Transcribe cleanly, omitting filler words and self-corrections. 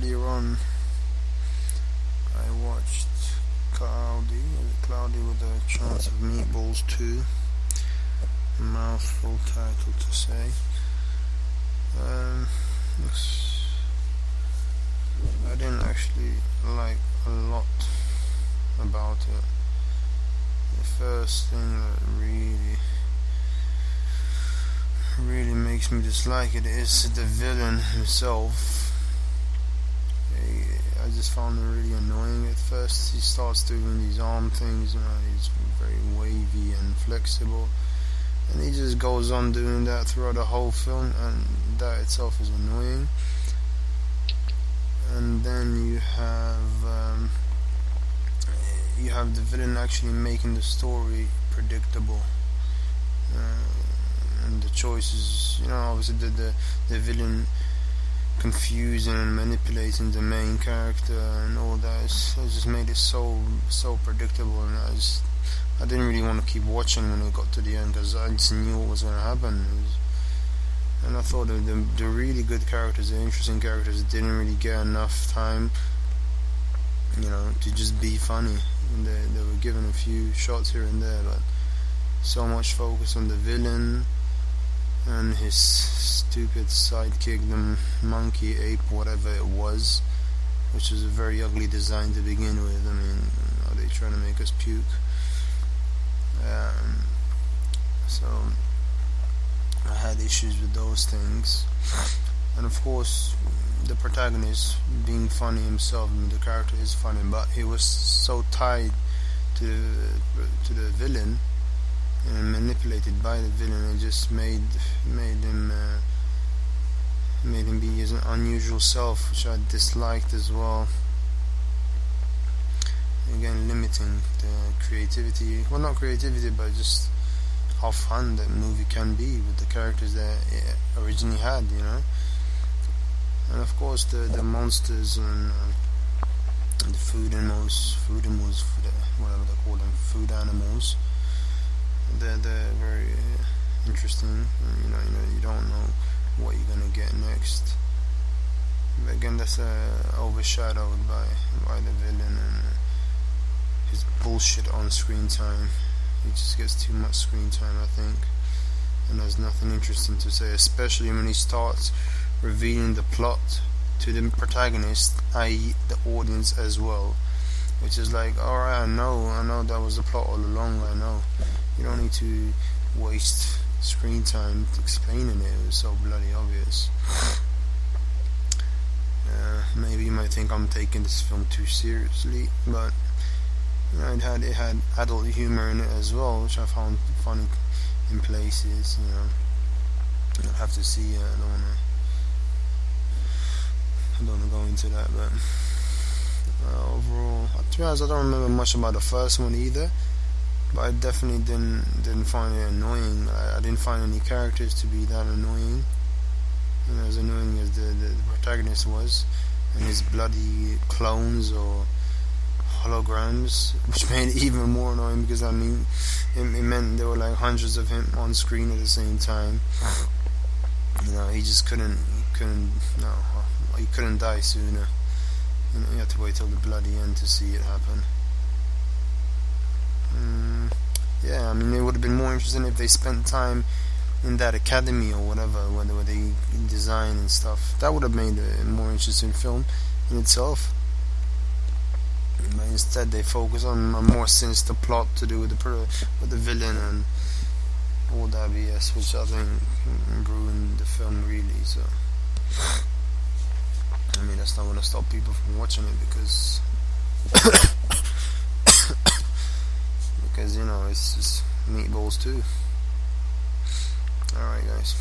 earlier on I watched Cloudy with a Chance of Meatballs 2. Mouthful title to say. I didn't actually like a lot about it. The first thing that really makes me dislike it is the villain himself. I just found him really annoying at first. He starts doing these arm things, he's very wavy and flexible, and he just goes on doing that throughout the whole film, and that itself is annoying. And then you have the villain actually making the story predictable, and the choices, obviously the villain confusing and manipulating the main character and all that. It just made it so predictable, and I didn't really want to keep watching when it got to the end, because I just knew what was going to happen. And I thought the really good characters, the interesting characters, didn't really get enough time, to just be funny. And they were given a few shots here and there, but so much focus on the villain and his stupid sidekick, the monkey ape, whatever it was, which was a very ugly design to begin with. Are they trying to make us puke? So I had issues with those things, and of course the protagonist being funny himself. The character is funny, but he was so tied to the villain and manipulated by the villain. It just made him be his unusual self, which I disliked as well. Again, limiting the creativity. Well, not creativity, but just how fun that movie can be with the characters that it originally had, And of course, the monsters and the food animals, whatever they call them, food animals. They're very interesting. You don't know what you're gonna get next. But again, that's overshadowed by the villain and his bullshit on screen time. He just gets too much screen time, I think, and there's nothing interesting to say, especially when he starts revealing the plot to the protagonist, i.e. the audience as well, which is like, alright, I know that was the plot all along. I know. You don't need to waste screen time explaining it. It was so bloody obvious. Maybe you might think I'm taking this film too seriously, but it had adult humor in it as well, which I found funny in places. You'll have to see it. I don't want to go into that, but overall, to be honest, I don't remember much about the first one either. But I definitely didn't find it annoying. I didn't find any characters to be that annoying. As annoying as the protagonist was, and his bloody clones or holograms, which made it even more annoying, because it meant there were like hundreds of him on screen at the same time. He just couldn't die sooner. You had to wait till the bloody end to see it happen. Yeah, it would have been more interesting if they spent time in that academy or whatever, where they design and stuff. That would have made a more interesting film in itself. But instead, they focus on a more sinister plot to do with the villain and all that BS, which I think ruined the film really. So, that's not going to stop people from watching it, because it's just Meatballs too. Alright guys.